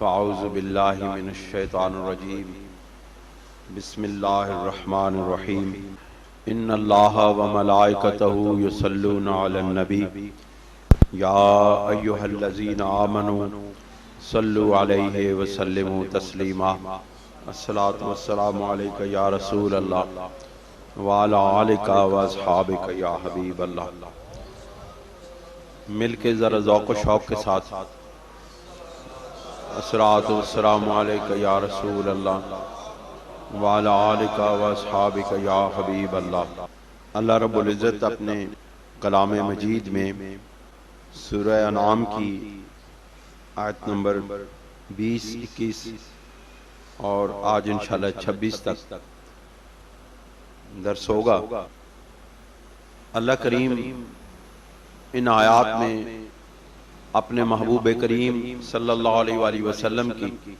فاعوذ باللہ من الشیطان الرجیم بسم اللہ الرحمن الرحیم ان اللہ وملائکتہ یصلون علی النبی یا ایہا الذین آمنوا صلوا علیہ وسلموا تسلیما الصلاۃ والسلام علیک یا رسول اللہ وعلی آلک واصحابک یا حبیب اللہ۔ مل کے ذرا ذوق و شوق کے ساتھ الصلاۃ والسلام علیک یا رسول اللہ وعلی آلک واصحابک یا حبیب اللہ۔ اللہ رب العزت اپنے کلام مجید میں سورہ انعام کی آیت نمبر 20، 21 اور آج انشاءاللہ 26 تک درس ہوگا۔ اللہ کریم ان آیات میں اپنے محبوب کریم صلی اللہ علیہ وآلہ وسلم کی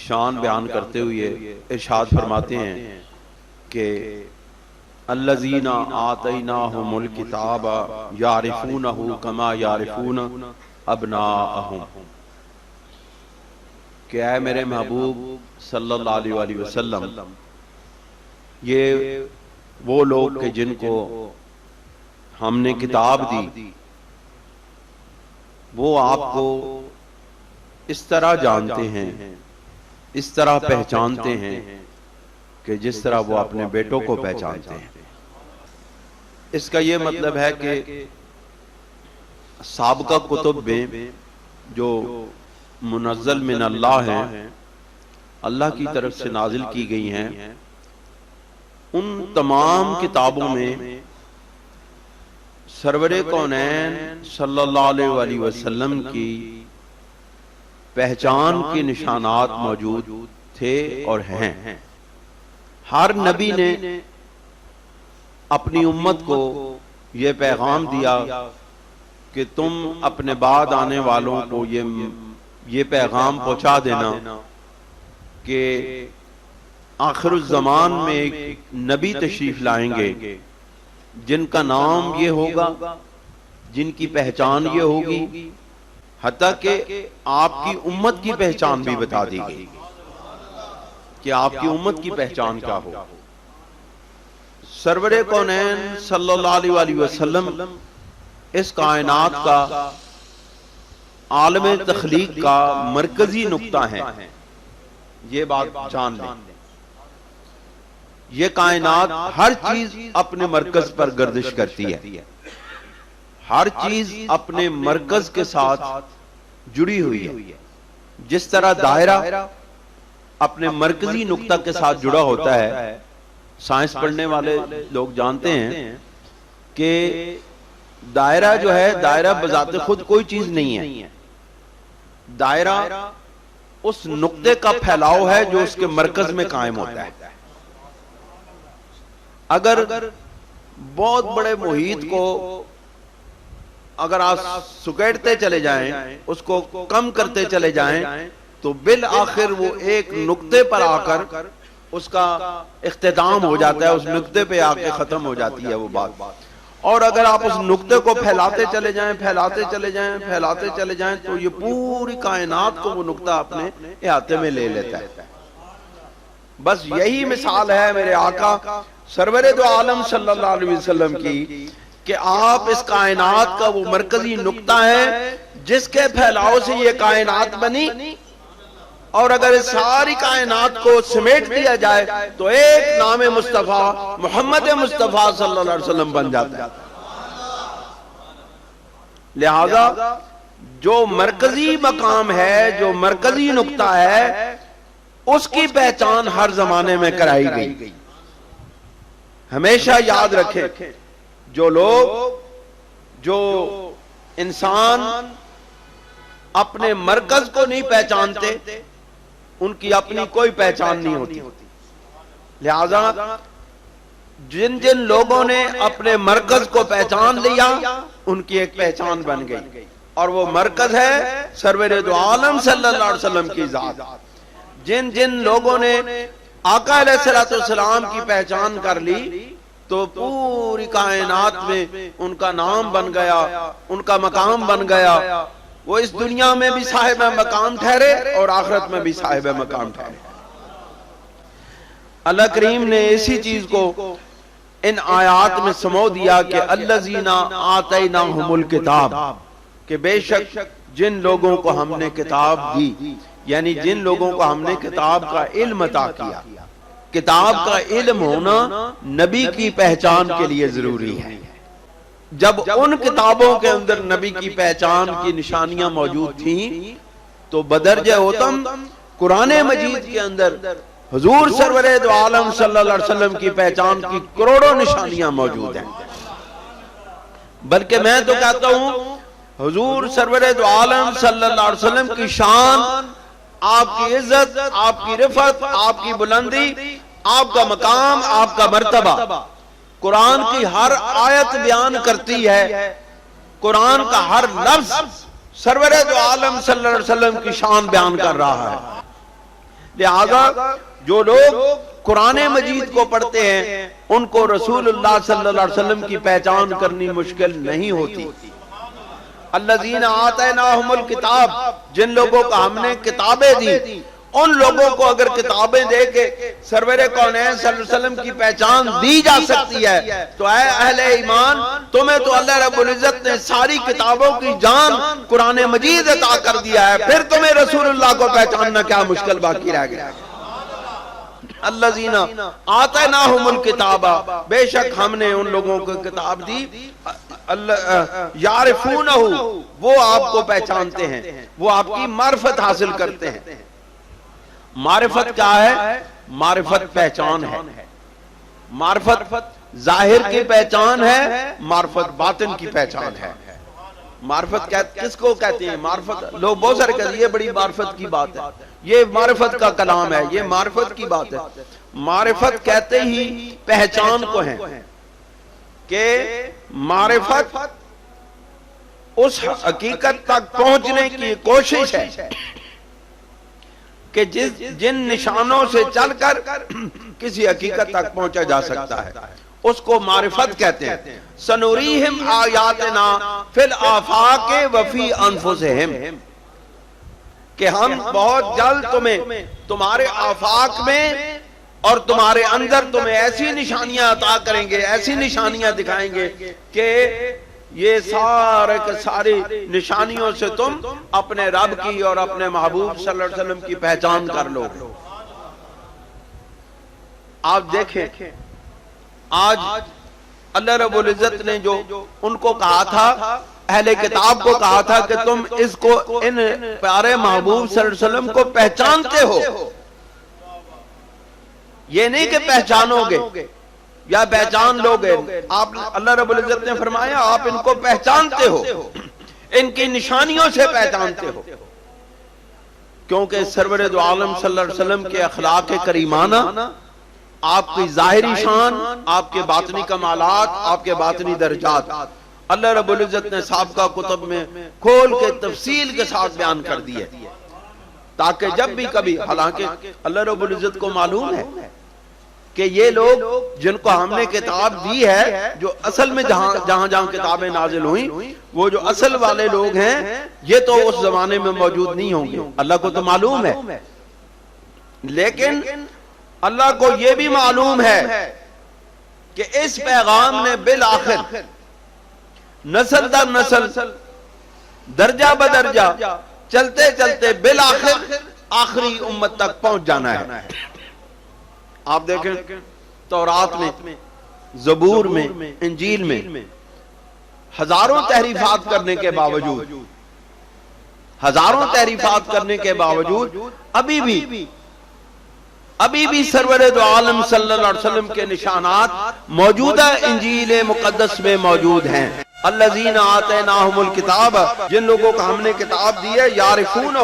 شان بیان کرتے ہوئے ارشاد فرماتے ہیں کہ الذین آتیناہم الکتاب یعرفونہ کما یعرفون ابناءہم، کہ اے میرے محبوب صلی اللہ علیہ وآلہ وسلم، یہ وہ لوگ کہ جن کو ہم نے کتاب دی وہ آپ کو اس طرح جانتے ہیں، اس طرح پہچانتے ہیں کہ جس طرح وہ اپنے بیٹوں کو پہچانتے ہیں۔ اس کا یہ مطلب ہے کہ سابقہ کتب میں جو منزل من اللہ ہیں، اللہ کی طرف سے نازل کی گئی ہیں، ان تمام کتابوں میں سرور کونین صلی اللہ علیہ وآلہ وسلم کی پہچان کے نشانات موجود تھے اور ہیں۔ ہر نبی نے اپنی امت کو یہ پیغام دیا کہ تم اپنے بعد آنے والوں کو یہ پیغام پہنچا دینا کہ آخر الزمان میں ایک نبی تشریف لائیں گے جن کا نام یہ ہوگا، جن کی پہچان یہ ہوگی، حتیٰ کہ آپ کی امت کی پہچان بھی بتا دی گئی کہ آپ کی امت کی پہچان کیا ہو۔ سرور کونین صلی اللہ علیہ وآلہ وسلم اس کائنات کا عالم تخلیق کا مرکزی نقطہ ہے، یہ بات جان لیں۔ یہ کائنات ہر چیز اپنے مرکز پر گردش کرتی ہے، ہر چیز اپنے مرکز کے ساتھ جڑی ہوئی ہے۔ جس طرح دائرہ اپنے مرکزی نقطہ کے ساتھ جڑا ہوتا ہے، سائنس پڑھنے والے لوگ جانتے ہیں کہ دائرہ جو ہے، دائرہ بذات خود کوئی چیز نہیں ہے، دائرہ اس نقطے کا پھیلاؤ ہے جو اس کے مرکز میں قائم ہوتا ہے۔ اگر بہت بڑے محیط کو اگر آپ سکیڑتے چلے جائیں، اس کو کم کرتے چلے جائیں، تو بالآخر وہ ایک نقطے پر آ کر اس کا اختتام ہو جاتا ہے، اس نقطے پہ آ کے ختم ہو جاتی ہے وہ بات۔ اور اگر آپ اس نقطے کو پھیلاتے چلے جائیں، پھیلاتے چلے جائیں، پھیلاتے چلے جائیں، تو یہ پوری کائنات کو وہ نقطہ اپنے احاطے میں لے لیتا ہے۔ بس یہی مثال ہے میرے آقا سرور دو عالم صلی اللہ علیہ وسلم کی کہ آپ اس کائنات کا وہ مرکزی نقطہ ہے جس کے پھیلاؤ سے یہ کائنات بنی، اور اگر اس ساری کائنات کو سمیٹ دیا جائے تو ایک نام مصطفیٰ محمد مصطفیٰ صلی اللہ علیہ وسلم بن جاتا ہے۔ لہذا جو مرکزی مقام ہے، جو مرکزی نقطہ ہے، اس کی پہچان ہر زمانے میں کرائی گئی۔ ہمیشہ یاد رکھیں، جو انسان اپنے مرکز کو نہیں پہچانتے، ان کی اپنی کوئی پہچان نہیں ہوتی۔ لہذا جن جن لوگوں نے اپنے مرکز کو پہچان لیا، ان کی ایک پہچان بن گئی، اور وہ مرکز ہے سرور دو عالم صلی اللہ علیہ وسلم کی ذات۔ جن جن لوگوں نے آقا علیہ السلام کی پہچان کر لی تو پوری کائنات میں ان کا نام بن گیا، ان کا مقام بن گیا، وہ اس دنیا میں بھی صاحب مقام ٹھہرے اور آخرت میں بھی صاحب مقام ٹھہرے۔ اللہ کریم نے اسی چیز کو ان آیات میں سمو دیا کہ الذین آتیناہم الکتاب، کہ بے شک جن لوگوں کو ہم نے کتاب دی، یعنی جن لوگوں کو ہم نے کتاب کا علم عطا کیا۔ کتاب کا علم ہونا نبی کی پہچان کے لیے ضروری ہے۔ جب ان کتابوں کے اندر نبی کی پہچان کی نشانیاں موجود تھیں تو بدرجہ اتم قرآن مجید کے اندر حضور سرور دو عالم صلی اللہ علیہ وسلم کی پہچان کی کروڑوں نشانیاں موجود ہیں۔ بلکہ میں تو کہتا ہوں حضور سرور دو عالم صلی اللہ علیہ وسلم کی شان، آپ کی عزت، آپ کی رفعت، آپ کی بلندی، آپ کا مقام، آپ کا مرتبہ قرآن کی ہر آیت بیان کرتی ہے، قرآن کا ہر لفظ سرور دو عالم صلی اللہ علیہ وسلم کی شان بیان کر رہا ہے۔ لہذا جو لوگ قرآن مجید کو پڑھتے ہیں ان کو رسول اللہ صلی اللہ علیہ وسلم کی پہچان کرنی مشکل نہیں ہوتی۔ الذین آتیناہم الکتاب، جن لوگوں کو ہم نے کتابیں دی، ان لوگوں کو اگر کتابیں دے کے سرور کونین صلی اللہ علیہ وسلم کی پہچان دی جا سکتی ہے تو اے اہل ایمان، تمہیں تو اللہ رب العزت نے ساری کتابوں کی جان قرآن مجید عطا کر دیا ہے، پھر تمہیں رسول اللہ کو پہچاننا کیا مشکل باقی رہ گیا۔ الذین آتیناہم الکتاب، بے شک ہم نے ان لوگوں کو کتاب دی، یعرفونہ، وہ آپ کو پہچانتے ہیں، وہ آپ کی معرفت حاصل کرتے ہیں۔ معرفت کیا ہے؟ معرفت پہچان ہے۔ معرفت ظاہر کی پہچان ہے، معرفت باطن کی پہچان ہے۔ معرفت کس کو کہتے ہیں؟ معرفت لوگ بہت سارے کہتے ہیں یہ بڑی معرفت کی بات ہے، یہ معرفت کا کلام ہے، یہ معرفت کی بات ہے۔ معرفت کہتے ہی پہچان کو ہیں کہ معرفت اس حقیقت تک پہنچنے کی کوشش ہے کہ جن نشانوں سے چل کر کسی حقیقت تک پہنچا جا سکتا ہے، اس کو معرفت کہتے ہیں۔ سنوریہم آیاتنا فی الآفاق وفی انفسہم، کہ ہم بہت جلد تمہیں تمہارے آفاق میں اور تمہارے اندر تمہیں ایسی نشانیاں عطا کریں گے، ایسی نشانیاں دکھائیں گے کہ یہ سارے کے ساری نشانیوں سے تم اپنے رب کی اور اپنے محبوب صلی اللہ علیہ وسلم کی پہچان کر لو۔ آپ دیکھیں آج اللہ رب العزت نے جو ان کو کہا تھا، اہل کتاب کو کہا تھا کہ تم اس کو، ان پیارے محبوب صلی اللہ علیہ وسلم کو پہچانتے ہو، یہ نہیں کہ پہچانو گے یا پہچان لوگے، آپ اللہ رب العزت نے فرمایا آپ ان کو پہچانتے ہو، ان کی نشانیوں سے پہچانتے ہو، کیونکہ سرور دو عالم صلی اللہ علیہ وسلم کے اخلاق کریمانہ، آپ کی ظاہری شان، آپ کے باطنی کمالات، آپ کے باطنی درجات اللہ رب العزت نے سابقہ کتب میں کھول کے تفصیل کے ساتھ بیان کر دیے، تاکہ جب بھی کبھی، حالانکہ اللہ رب العزت کو معلوم ہے کہ یہ لوگ جن کو ہم نے کتاب دی ہے، جو اصل میں جہاں کتابیں نازل ہوئیں، وہ جو اصل والے لوگ ہیں یہ تو اس زمانے میں موجود نہیں ہوں گے، اللہ کو تو معلوم ہے، لیکن اللہ کو یہ بھی معلوم ہے کہ اس پیغام نے بالآخر نسل در نسل، درجہ بدرجہ، چلتے چلتے بالآخر آخری امت تک پہنچ جانا ہے۔ آپ دیکھیں تورات میں، زبور میں، انجیل میں ہزاروں تحریفات کرنے کے باوجود، ہزاروں تحریفات کرنے کے باوجود ابھی بھی سرور دو عالم صلی اللہ علیہ وسلم کے نشانات موجودہ انجیل مقدس میں موجود ہیں۔ الذین آتیناہم الکتاب، جن لوگوں کو ہم نے کتاب دی ہے، یعرفونہ،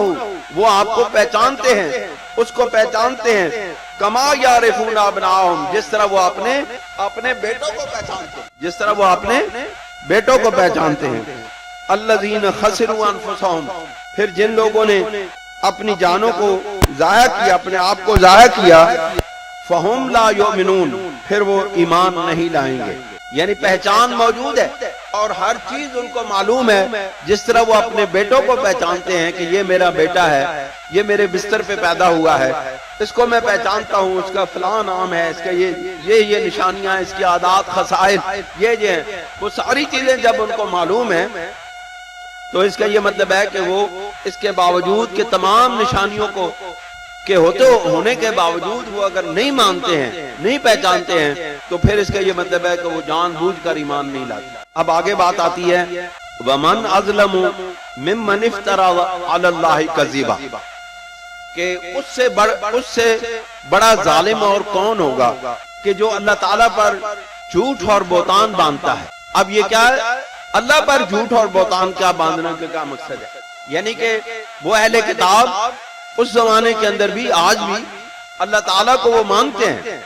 وہ آپ کو پہچانتے ہیں، اس کو پہچانتے ہیں، کما یعرفون ابناہم، جس طرح وہ اپنے بیٹوں کو پہچانتے ہیں، جس طرح وہ اپنے بیٹوں کو پہچانتے ہیں۔ الذین خسروا انفسہم، پھر جن لوگوں نے اپنی جانوں کو ضائع کیا، اپنے آپ کو ضائع کیا، فہم لا یؤمنون، پھر وہ ایمان نہیں لائیں گے۔ یعنی پہچان موجود ہے اور ہر چیز ان کو معلوم ہے. جس طرح وہ اپنے بیٹوں کو پہچانتے ہیں کہ یہ میرا بیٹا ہے, یہ میرے بستر پہ پیدا ہوا ہے, اس کو میں پہچانتا ہوں, اس کا فلاں نام ہے, اس کا یہ نشانیاں, اس کی عادات خصائص یہ ہیں, وہ ساری چیزیں جب ان کو معلوم ہیں تو اس کا یہ مطلب ہے کہ وہ اس کے باوجود کہ تمام نشانیوں کو کہ ہونے کے باوجود وہ اگر نہیں مانتے ہیں, نہیں پہچانتے ہیں, تو پھر اس کا یہ مطلب ہے کہ وہ جان بوجھ کر ایمان نہیں لاتے. اب آگے بات آتی ہے وَمَنْ أَظْلَمُ مِمَّنِ افْتَرَى عَلَى اللَّهِ كَذِبًا, کہ اس سے بڑا ظالم اور کون ہوگا کہ جو اللہ تعالیٰ پر جھوٹ اور بہتان باندھتا ہے. اب یہ کیا ہے, اللہ پر جھوٹ اور بہتان کیا باندھنا کا کیا مقصد ہے؟ یعنی کہ وہ اہل کتاب اس زمانے کے اندر بھی آج بھی اللہ تعالیٰ کو وہ مانتے ہیں,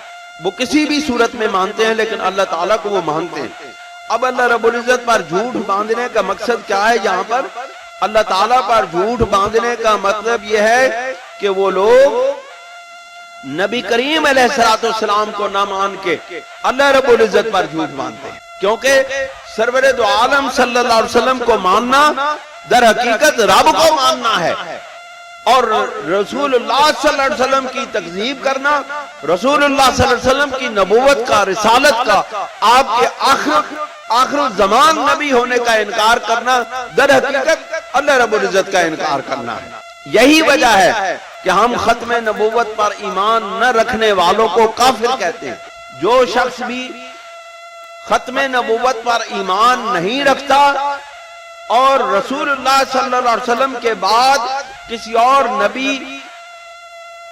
وہ کسی بھی صورت میں مانتے ہیں, لیکن اللہ تعالیٰ کو وہ مانتے ہیں. اب اللہ رب العزت پر جھوٹ باندھنے کا مقصد کیا ہے یہاں پر؟ اللہ تعالیٰ پر جھوٹ باندھنے کا مطلب یہ ہے کہ وہ لوگ نبی کریم علیہ الصلوۃ والسلام کو نہ مان کے اللہ رب العزت پر جھوٹ باندھتے ہیں, کیونکہ سرور دو عالم صلی اللہ علیہ وسلم کو ماننا در حقیقت رب کو ماننا ہے, اور رسول اللہ صلی اللہ علیہ وسلم کی تکذیب کرنا, رسول اللہ صلی اللہ علیہ وسلم کی نبوت کا, رسالت کا, آپ کے آخر الزمان نبی ہونے کا انکار کرنا در حقیقت اللہ رب العزت کا انکار کرنا ہے. یہی وجہ ہے کہ ہم ختم نبوت پر ایمان نہ رکھنے والوں کو کافر کہتے ہیں. جو شخص بھی ختم نبوت پر ایمان نہیں رکھتا اور رسول اللہ صلی اللہ علیہ وسلم کے بعد کسی اور نبی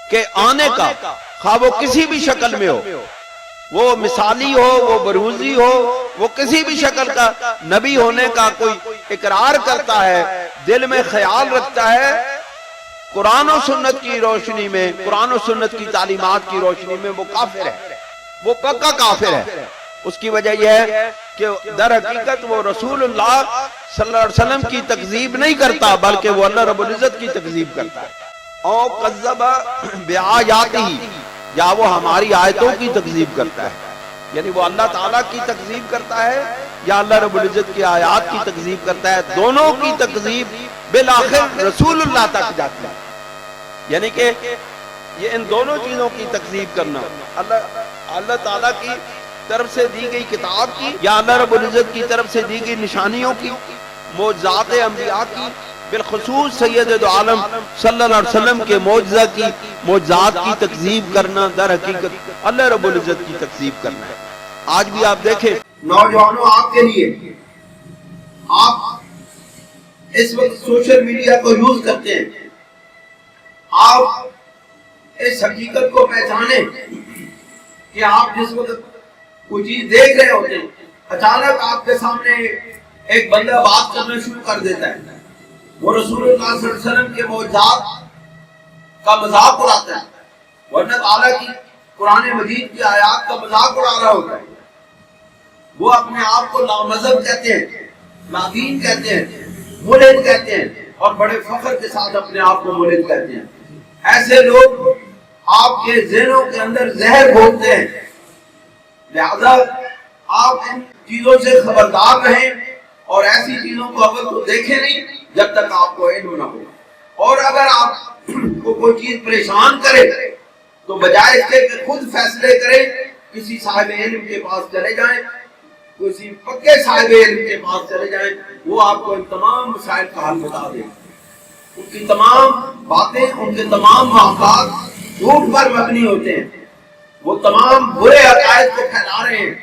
کے آنے کا, خواہ وہ کسی بھی شکل میں ہو, وہ مثالی ہو, وہ بروزی ہو, وہ کسی بھی شکل کا نبی ہونے کا کوئی اقرار کرتا ہے, دل میں خیال رکھتا ہے, قرآن و سنت کی روشنی میں, قرآن و سنت کی تعلیمات کی روشنی میں وہ کافر ہے, وہ پکا کافر ہے. اس کی وجہ یہ ہے کہ در حقیقت وہ رسول اللہ صلی اللہ علیہ وسلم کی تکذیب نہیں کرتا, بلکہ وہ اللہ رب العزت کی تکذیب کرتا ہے. او کذب بآیاتہ, یا وہ ہماری آیتوں کی تکذیب کرتا ہے, یعنی وہ اللہ تعالیٰ کی تکذیب کرتا ہے یا اللہ رب العزت کی آیات کی تکذیب کرتا ہے. دونوں کی تکذیب بالآخر رسول اللہ تک جاتی ہے. یعنی کہ یہ ان دونوں چیزوں کی تکذیب کرنا, اللہ تعالیٰ کی طرف سے دی گئی کتاب کی یا اللہ رب العزت کی طرف سے دی گئی نشانیوں کی, معجزات انبیاء کی, بالخصوص سید دو عالم صلی اللہ علیہ وسلم کے معجزات کی تکذیب کرنا در حقیقت اللہ رب العزت کی تکذیب کرنا ہے. آج بھی آپ دیکھیں نوجوانوں, آپ کے لیے آپ اس وقت سوشل میڈیا کو یوز کرتے ہیں, آپ اس حقیقت کو پہچانیں کہ آپ جس وقت کوئی چیز دیکھ رہے ہوتے ہیں, اچانک آپ کے سامنے ایک بندہ بات کرنا شروع کر دیتا ہے, وہ رسول اللہ صلی اللہ علیہ وسلم کے معجزات کا مذاق اڑاتا ہے, ورنہ تعالیٰ کی قرآن مجید کی آیات کا مذاق اڑا رہا ہوتا ہے. وہ اپنے آپ کو نامذہب کہتے ہیں, نادین کہتے ہیں, ملحد کہتے ہیں, اور بڑے فخر کے ساتھ اپنے آپ کو ملحد کہتے ہیں. ایسے لوگ آپ کے ذہنوں کے اندر زہر گھولتے ہیں. لہذا آپ ان چیزوں سے خبردار رہیں اور ایسی چیزوں کو اگر تو دیکھیں نہیں جب تک آپ کو علم نہ ہو. اور اگر آپ کو کوئی چیز پریشان کرے تو بجائے اس کے کہ خود فیصلے کریں, کسی صاحب علم کے پاس چلے جائیں, کسی پکے صاحب علم کے پاس چلے جائیں, وہ آپ کو ان تمام مسائل کا حل بتا دیں. ان کی تمام باتیں, ان کے تمام معاملات جھوٹ پر مبنی ہوتے ہیں. وہ تمام برے عقائد کو پھیلا رہے ہیں,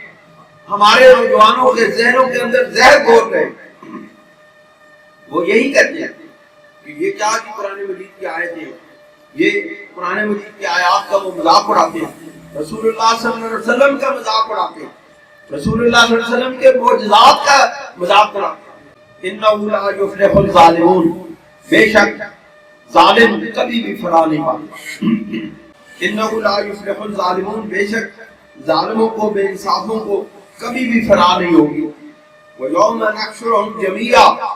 ہمارے نوجوانوں کے ذہنوں کے اندر زہر گھول رہے ہیں. وہ یہی کہتے ہیں کہ یہ کیا کہ قرآن مجید کی آیتیں, یہ قرآن مجید کی آیات کا وہ مذاق اڑاتے ہیں, رسول اللہ صلی اللہ علیہ وسلم کا مذاق اڑاتے ہیں, رسول اللہ صلی اللہ علیہ وسلم کے معجزات کا مذاق اڑاتے ہیں. اِنَّهُ لَا يُفْلِحُ الظَّالِمُونَ, بے شک ظالم کبھی بھی فلاح نہیں پاتے. اِنَّهُ لَا يُفْلِحُ الظَّالِمُونَ, بے شک ظالموں کو, بے انصافوں کو کبھی بھی فلاح نہیں ہوگی. وَيَوْمَ نَحْشُرُهُمْ جَمِيعًا,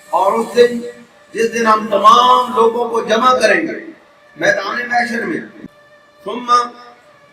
اور اس دن جس دن ہم تمام لوگوں کو جمع کریں گے میدان محشر میں. ثُمَّ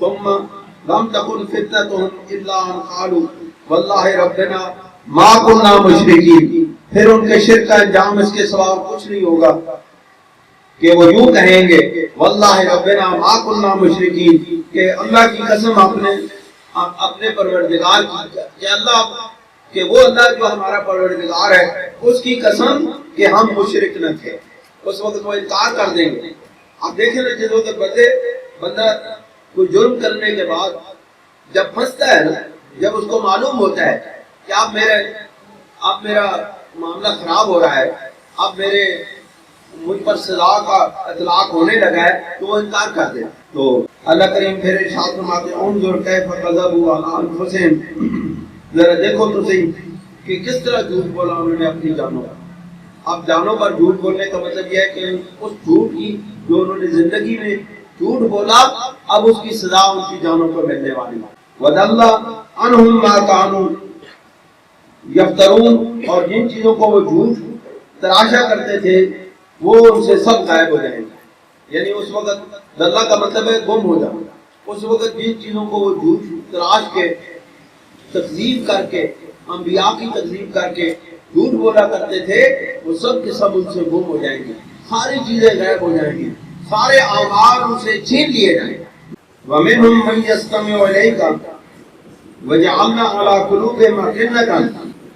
ثم لم تكن فتنتهم الا ان قالوا والله ربنا ما كنا مشرکین، پھر ان کے شرک کا انجام اس کے سوا کچھ نہیں ہوگا کہ وہ یوں کہیں گے واللہ ربنا ما كنا مشرکین، کہ اللہ کی قسم اپنے پروردگار کی، کہ اللہ، کہ وہ اللہ جو ہمارا پروردگار ہے اس کی قسم کہ ہم مشرک نہ تھے، اس وقت وہ انکار کر دیں گے۔ آپ دیکھیں نا، جس وقت بندہ کوئی جرم کرنے کے بعد جب پھنستا ہے نا، جب اس کو معلوم ہوتا ہے کہ اب میرا معاملہ خراب ہو رہا ہے، اب مجھ پر سزا کا اطلاق ہونے لگا ہے، تو وہ انکار کر دے۔ تو اللہ کریم پھر ارشاد فرماتے ہیں انظر کیف کذبوا علی انفسہم، ذرا دیکھو تو صحیح کہ کس طرح جھوٹ بولا انہوں نے اپنی جانوں پر۔ اب جانوں پر جھوٹ بولنے کا مطلب یہ ہے کہ اس جھوٹ کی جو انہوں نے زندگی میں جھوٹ بولا، اب اس کی سزا ان کی جانوں پر ملنے والی ہے۔ وَضَلَّ عَنْهُمْ مَا كَانُوا يَفْتَرُونَ، اور جن چیزوں کو وہ جھوٹ تراشا کرتے تھے وہ ان سے سب غائب ہو جائیں گے۔ یعنی اس وقت دلہ کا مطلب ہے گم ہو جانا۔ اس وقت جن چیزوں کو وہ جھوٹ تراش کے، تکذیب کر کے، انبیاء کی تکذیب کر کے جھوٹ بولا کرتے تھے، وہ سب کے سب ان سے گم ہو جائیں گے، ساری چیزیں غائب ہو جائیں گی، سارے اعمال ان سے چھین لیے جائیں گے۔ وَمِنْهُمْ مَنْ يَسْتَمِعُ إِلَيْكَ وَجَعَلْنَا عَلَى قُلُوبِهِمْ أَكِنَّةً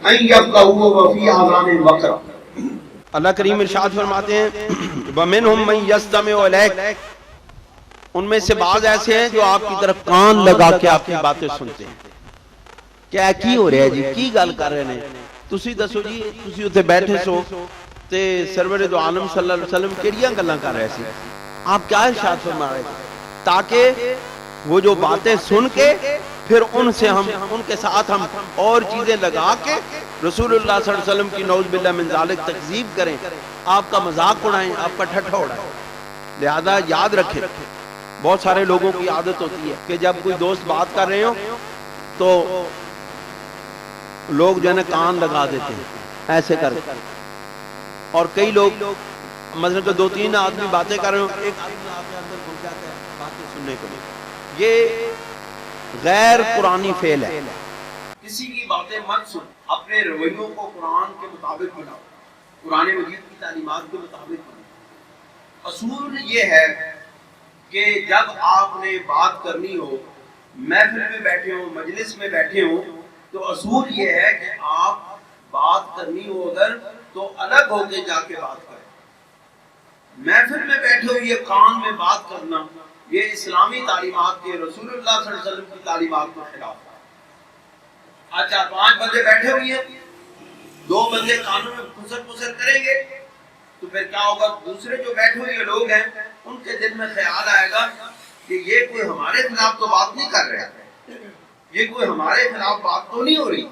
أَنْ يَفْقَهُوهُ وَفِي آذَانِهِمْ وَقْرًا۔ اللہ کریم ارشاد فرماتے ہیں وَمِنْهُمْ مَنْ يَسْتَمِعُ إِلَيْكَ، ان میں سے بعض ایسے ہیں جو آپ کی طرف کان لگا کے آپ کی باتیں سنتے ہیں۔ کیا کی ہو رہا ہے جی، کی گل کر رہے ہیں، تسی دسو جی، تسی اتنے بیٹھے سو تے سرور دو عالم صلی اللہ علیہ وسلم کیڑیاں گلاں کر رہے سی، آپ کیا ارشاد فرما رہے تھے؟ تاکہ وہ جو باتیں سن کے پھر ان کے ساتھ ہم اور چیزیں لگا کے رسول اللہ صلی اللہ علیہ وسلم کی نعوذ باللہ من ذالک تکذیب کریں، آپ کا مذاق اڑائیں، آپ کا ٹھٹھا اڑائیں۔ لہذا یاد رکھیں، بہت سارے لوگوں کی عادت ہوتی ہے کہ جب کوئی دوست بات کر رہے ہوں تو لوگ جو ہے نا کان لگا دیتے ہیں ایسے کر، اور کئی لوگ مثلا کہ دو تین آدمی باتیں کر رہے ہوں، ایک آدمی آپ کے اندر گھس جاتا ہے باتیں سننے کے لیے، یہ غیر قرآنی فعل ہے۔ کسی کی باتیں مت سن، اپنے رویوں کو قرآن کے مطابق بناؤ، قرآن مجید کی تعلیمات کے مطابق بناؤ۔ اصول یہ ہے کہ جب آپ نے بات کرنی ہو، محفل میں بیٹھے ہوں، مجلس میں بیٹھے ہوں، تو اصول یہ ہے کہ آپ بات کرنی ہو اگر تو الگ ہو کے جا کے بات کریں۔ محفل میں بیٹھے ہوئے یہ کان میں بات کرنا، یہ اسلامی تعلیمات کے، رسول اللہ صلی اللہ علیہ وسلم کی تعلیمات کے خلاف ہے۔ اچھا، 5 بندے بیٹھے ہوئے ہیں، 2 بندے کانوں میں پھسر کریں گے تو پھر کیا ہوگا؟ دوسرے جو بیٹھے ہوئے لوگ ہیں ان کے دل میں خیال آئے گا کہ یہ کوئی ہمارے خلاف تو بات نہیں کر رہا، یہ کوئی ہمارے خلاف بات تو نہیں ہو رہی۔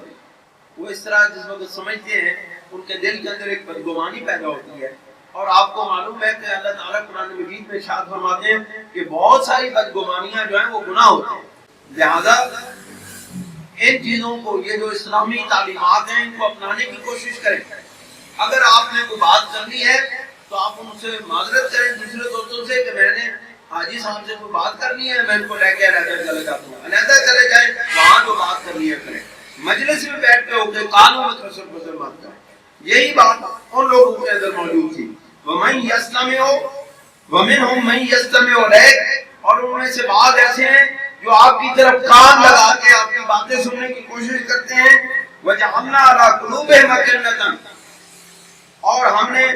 وہ اس طرح جس وقت سمجھتے ہیں ان کے دل کے اندر ایک بدگمانی پیدا ہوتی ہے۔ اور آپ کو معلوم ہے کہ اللہ تعالیٰ قرآن مجید میں ارشاد فرماتے ہیں کہ بہت ساری بدگمانیاں جو ہیں وہ گناہ ہوتے ہیں۔ لہذا ان چیزوں کو، یہ جو اسلامی تعلیمات ہیں، ان کو اپنانے کی کوشش کریں۔ اگر آپ نے کوئی بات کرنی ہے تو آپ ان سے معذرت کریں دوسرے دوستوں سے کہ میں نے حاجی صاحب سے کوئی بات کرنی ہے، میں ان کو لے کے علیحدہ چلے جاتا ہوں، علیحدہ چلے جائیں، وہاں جو بات کرنی ہے کریں۔ مجلس میں بیٹھ کے ہو کے کانوں میں خسر بات کریں۔ یہی بات ان لوگوں کے اندر موجود تھی۔ وَمَنْ يَسْتَمِعُ وَمِنْهُمْ مَنْ يَسْتَمِعُ إِلَيْكَ، اور ان میں سے بعض ایسے ہیں جو آپ کی طرف کان لگا کے آپ کی باتیں سننے کی کوشش کرتے ہیں۔ وَجَعَلْنَا عَلَىٰ قُلُوبِهِمْ أَكِنَّةً، اور ہم نے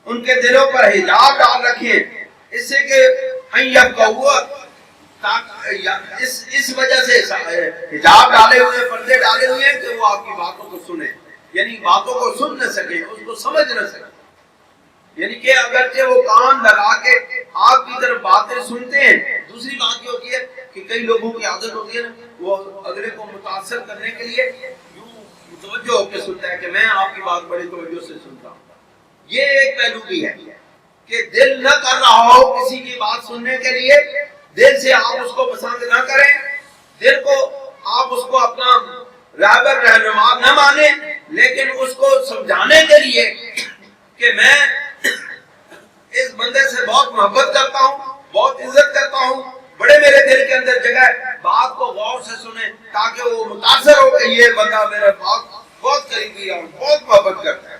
ان کے دلوں پر حجاب ڈال رکھے اس سے کہ اس وجہ سے حجاب ڈالے ہوئے، پردے ڈالے ہوئے ہیں کہ وہ آپ کی باتوں کو سنیں، یعنی باتوں کو سن نہ سکیں، اس کو سمجھ نہ سکیں۔ یعنی کہ اگرچہ وہ کان لگا کے آپ کی طرف باتیں سنتے ہیں، دوسری بات یہ ہوتی ہے کہ کئی لوگوں کی عادت ہوتی ہے نا، وہ اگلے کو متاثر کرنے کے لیے یوں متوجہ ہو کے سنتا ہے کہ میں آپ کی بات بڑی توجہ سے سنتا ہوں۔ یہ ایک پہلو بھی ہے کہ دل نہ کر رہا ہو کسی کی بات سننے کے لیے، دل سے آپ اس کو پسند نہ کریں، دل کو آپ اس کو اپنا رہبر رہنما نہ مانیں، لیکن اس کو سمجھانے کے لیے کہ میں اس بندے سے بہت محبت کرتا ہوں، بہت عزت کرتا ہوں، بڑے میرے دل کے اندر جگہ ہے، بات کو غور سے سنیں تاکہ وہ متاثر ہو کہ یہ بندہ میرے بہت قریبی ہے اور بہت محبت کرتا ہے۔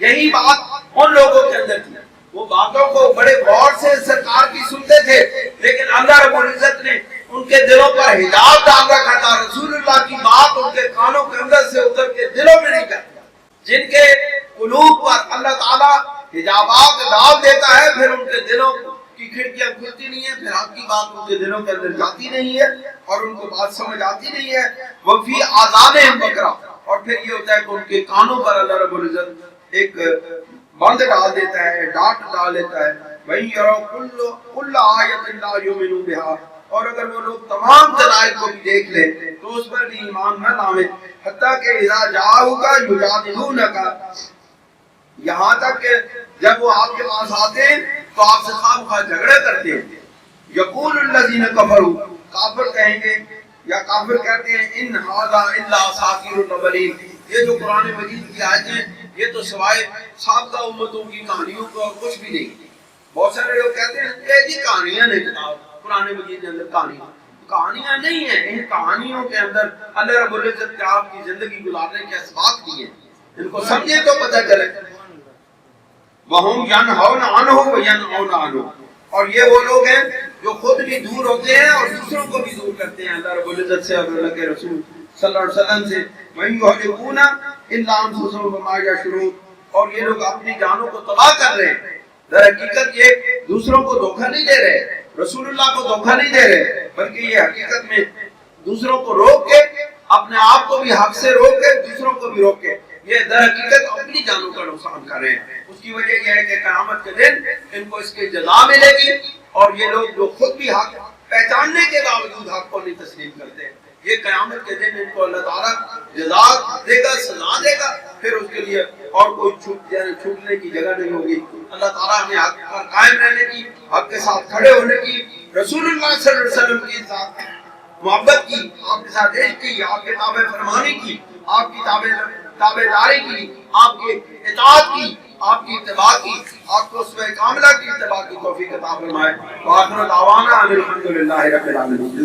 یہی بات ان لوگوں کے اندر تھی، وہ باتوں کو بڑے غور سے سرکار کی سنتے تھے، لیکن اللہ رب العزت نے ان کے دلوں پر حجاب ڈال رکھا تھا۔ رسول اللہ کی بات ان کے کانوں کے اندر سے اتر کے دلوں میں نہیں جاتی۔ جن کے قلوب پر اللہ تعالیٰ حجابات ڈال دیتا ہے، پھر ان کے دلوں کی کھڑکیاں کھلتی نہیں ہیں، پھر آپ کی بات ان کے دلوں کے اندر جاتی نہیں ہے اور ان کو بات سمجھ آتی نہیں ہے۔ وفی آذانہم وقرا، اور پھر یہ ہوتا ہے کہ ان کے کانوں پر اللہ رب العزت ایک بند ڈال دیتا ہے، ڈانٹ ڈال دیتا ہے۔ وَإِن يَرَوْا كُلَّ آیَةٍ لَا يُؤْمِنُوا بِهَا، اور اگر وہ لوگ تمام دلائل کو بھی دیکھ لیں تو اس پر بھی ایمان نہ لائیں، حتیٰ کہ اذا جاءوك يجادلونك، یہاں تک کہ جب وہ آپ کے پاس آتے ہیں تو آپ سے خواہ مخواہ جھگڑے کرتے ہیں۔ یقول الذین کفروا، کافر کہیں گے یا کافر کہتے ہیں، ان ھذا الا اساطیر الاولین، یہ جو قرآن مجید کی آیتیں یہ تو سوائے سابقہ امتوں کی کہانیوں کو اور کچھ بھی نہیں۔ بہت سارے لوگ کہتے ہیں یہ جی کہانیاں نہیں، کتاب قرآن مجید کے اندر کہانیاں نہیں ہیں، ان کہانیوں کے اندر اللہ رب العزت نے آپ کی زندگی گزارنے کے اسباق دیے ہیں، ان کو سمجھے تو پتہ چلے۔ وَهُمْ يَنْهَوْنَ عَنْهُ وَيَنْأَوْنَ عَنْهُ، اور یہ وہ لوگ ہیں جو خود بھی دور ہوتے ہیں اور دوسروں کو بھی دور کرتے ہیں اللہ رب العزت سے اور اللہ کے رسول صلی اللہ علیہ وسلم سے۔ وَإِنْ يُهْلِكُونَ إِلَّا أَنفُسَهُمْ وَمَا يَشْعُرُونَ، اور یہ لوگ اپنی جانوں کو تباہ کر رہے ہیں، در حقیقت یہ دوسروں کو دھوکہ نہیں دے رہے، رسول اللہ کو دھوکہ نہیں دے رہے، بلکہ یہ حقیقت میں دوسروں کو روک کے، اپنے آپ کو بھی حق سے روک کے دوسروں کو بھی روک کے، یہ در حقیقت اپنی جانوں کا نقصان کر رہے ہیں۔ اس کی وجہ یہ ہے کہ قیامت کے دن ان کو اس کی جزا ملے گی، اور یہ لوگ جو خود بھی حق پہچاننے کے باوجود حق کو نہیں تسلیم کرتے، یہ قیامت کے دن ان کو اللہ تعالیٰ جزا دے گا، سزا دے گا، پھر اس کے لیے اور کوئی چھوٹنے کی جگہ نہیں ہوگی۔ اللہ تعالیٰ ہمیں حق پر قائم رہنے کی، حق کے ساتھ کھڑے ہونے کی، رسول اللہ صلی اللہ علیہ وسلم کی ساتھ محبت کی، آپ کے ساتھ عشق کی، آپ کے تابع فرمانی کی، آپ کی تابع داری کی، آپ کی اطاعت کی، آپ کی اتباع کی، آپ کو اسوہ کاملہ کی اتباع کی توفیق عطا فرمائے۔ وآخر دعوانا ان الحمد للہ رب العالمین۔